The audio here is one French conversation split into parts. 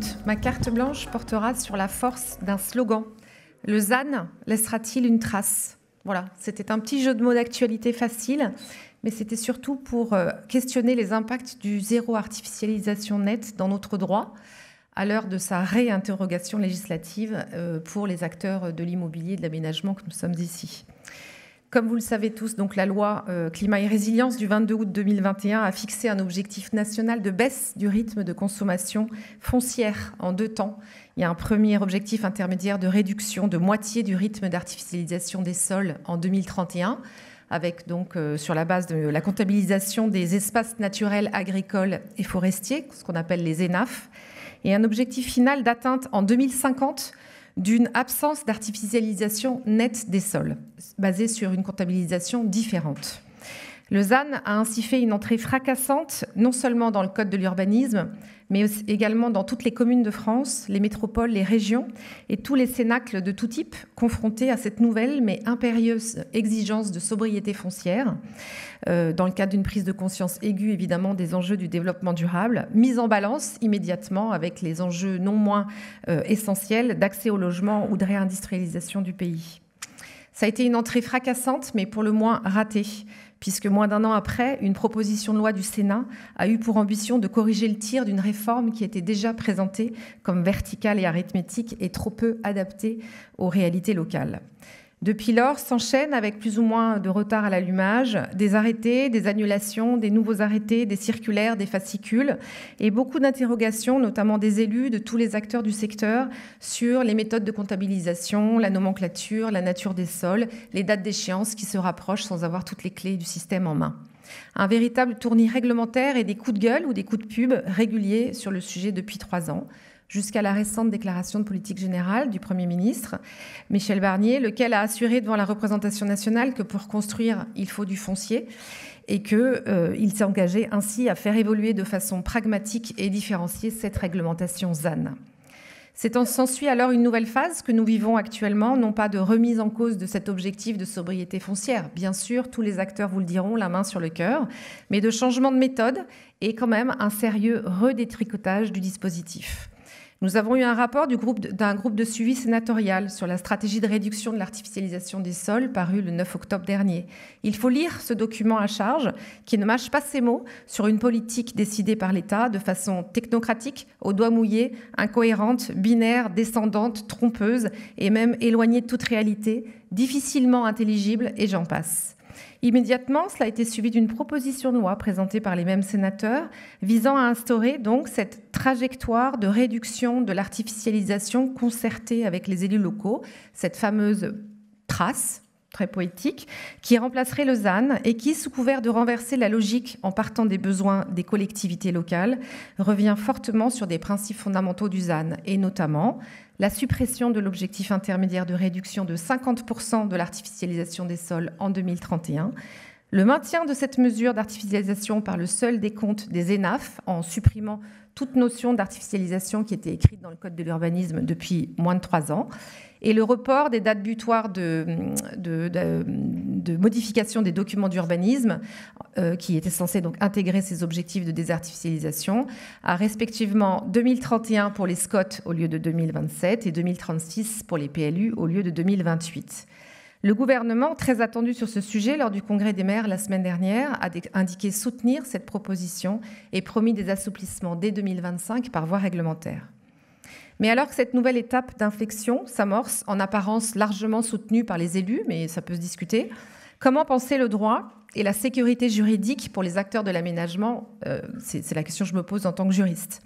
minutes, ma carte blanche portera sur la force d'un slogan. Le ZAN laissera-t-il une trace? Voilà, c'était un petit jeu de mots d'actualité facile, mais c'était surtout pour questionner les impacts du zéro artificialisation nette dans notre droit, à l'heure de sa réinterrogation législative pour les acteurs de l'immobilier et de l'aménagement que nous sommes ici. Comme vous le savez tous, donc la loi Climat et Résilience du 22 août 2021 a fixé un objectif national de baisse du rythme de consommation foncière en 2 temps. Il y a un premier objectif intermédiaire de réduction de moitié du rythme d'artificialisation des sols en 2031, avec donc sur la base de la comptabilisation des espaces naturels, agricoles et forestiers, ce qu'on appelle les ENAF, et un objectif final d'atteinte en 2050 d'une absence d'artificialisation nette des sols, basée sur une comptabilisation différente. Le ZAN a ainsi fait une entrée fracassante, non seulement dans le Code de l'urbanisme, mais également dans toutes les communes de France, les métropoles, les régions et tous les cénacles de tout type confrontés à cette nouvelle mais impérieuse exigence de sobriété foncière, dans le cadre d'une prise de conscience aiguë évidemment des enjeux du développement durable, mise en balance immédiatement avec les enjeux non moins essentiels d'accès au logement ou de réindustrialisation du pays. Ça a été une entrée fracassante, mais pour le moins ratée, puisque moins d'1 an après, une proposition de loi du Sénat a eu pour ambition de corriger le tir d'une réforme qui était déjà présentée comme verticale et arithmétique et trop peu adaptée aux réalités locales. Depuis lors, s'enchaînent, avec plus ou moins de retard à l'allumage, des arrêtés, des annulations, des nouveaux arrêtés, des circulaires, des fascicules et beaucoup d'interrogations, notamment des élus, de tous les acteurs du secteur, sur les méthodes de comptabilisation, la nomenclature, la nature des sols, les dates d'échéance qui se rapprochent sans avoir toutes les clés du système en main. Un véritable tournis réglementaire et des coups de gueule ou des coups de pub réguliers sur le sujet depuis 3 ans. Jusqu'à la récente déclaration de politique générale du Premier ministre, Michel Barnier, lequel a assuré devant la représentation nationale que pour construire, il faut du foncier et qu'il s'est engagé ainsi à faire évoluer de façon pragmatique et différenciée cette réglementation ZAN. S'ensuit alors une nouvelle phase que nous vivons actuellement, non pas de remise en cause de cet objectif de sobriété foncière, bien sûr, tous les acteurs vous le diront, la main sur le cœur, mais de changement de méthode et quand même un sérieux redétricotage du dispositif. Nous avons eu un rapport d'un groupe de suivi sénatorial sur la stratégie de réduction de l'artificialisation des sols paru le 9 octobre dernier. Il faut lire ce document à charge qui ne mâche pas ses mots sur une politique décidée par l'État de façon technocratique, au doigt mouillé, incohérente, binaire, descendante, trompeuse et même éloignée de toute réalité, difficilement intelligible et j'en passe. Immédiatement, cela a été suivi d'une proposition de loi présentée par les mêmes sénateurs visant à instaurer donc cette trajectoire de réduction de l'artificialisation concertée avec les élus locaux, cette fameuse trace très poétique, qui remplacerait le ZAN et qui, sous couvert de renverser la logique en partant des besoins des collectivités locales, revient fortement sur des principes fondamentaux du ZAN, et notamment la suppression de l'objectif intermédiaire de réduction de 50% de l'artificialisation des sols en 2031, le maintien de cette mesure d'artificialisation par le seul décompte des ENAF en supprimant toute notion d'artificialisation qui était écrite dans le Code de l'urbanisme depuis moins de 3 ans, et le report des dates butoirs de modification des documents d'urbanisme qui étaient censés donc intégrer ces objectifs de désartificialisation à respectivement 2031 pour les SCOT au lieu de 2027 et 2036 pour les PLU au lieu de 2028. Le gouvernement, très attendu sur ce sujet lors du congrès des maires la semaine dernière, a indiqué soutenir cette proposition et promis des assouplissements dès 2025 par voie réglementaire. Mais alors que cette nouvelle étape d'inflexion s'amorce, en apparence largement soutenue par les élus, mais ça peut se discuter, comment penser le droit et la sécurité juridique pour les acteurs de l'aménagement? C'est la question que je me pose en tant que juriste.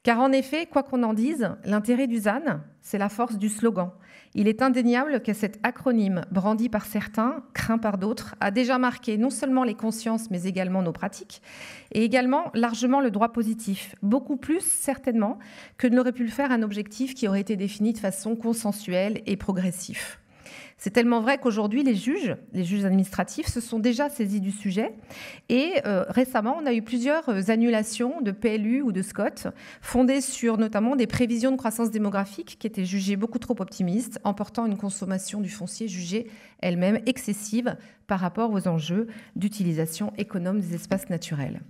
Car en effet, quoi qu'on en dise, l'intérêt du ZAN, c'est la force du slogan. Il est indéniable que cet acronyme, brandi par certains, craint par d'autres, a déjà marqué non seulement les consciences, mais également nos pratiques, et également largement le droit positif, beaucoup plus certainement que ne l'aurait pu le faire un objectif qui aurait été défini de façon consensuelle et progressive. C'est tellement vrai qu'aujourd'hui, les juges administratifs se sont déjà saisis du sujet et récemment, on a eu plusieurs annulations de PLU ou de SCOT fondées sur notamment des prévisions de croissance démographique qui étaient jugées beaucoup trop optimistes, emportant une consommation du foncier jugée elle-même excessive par rapport aux enjeux d'utilisation économe des espaces naturels.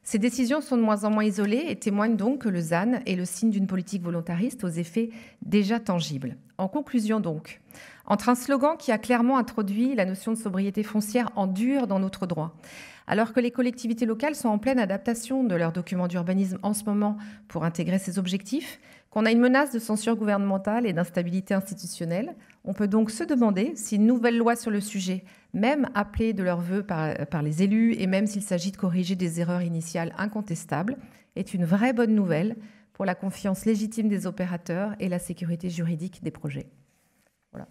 Ces décisions sont de moins en moins isolées et témoignent donc que le ZAN est le signe d'une politique volontariste aux effets déjà tangibles. En conclusion donc, entre un slogan qui a clairement introduit la notion de sobriété foncière en dur dans notre droit, alors que les collectivités locales sont en pleine adaptation de leurs documents d'urbanisme en ce moment pour intégrer ces objectifs, qu'on a une menace de censure gouvernementale et d'instabilité institutionnelle, on peut donc se demander si une nouvelle loi sur le sujet, même appelée de leur vœu par les élus et même s'il s'agit de corriger des erreurs initiales incontestables, est une vraie bonne nouvelle pour la confiance légitime des opérateurs et la sécurité juridique des projets. Voilà.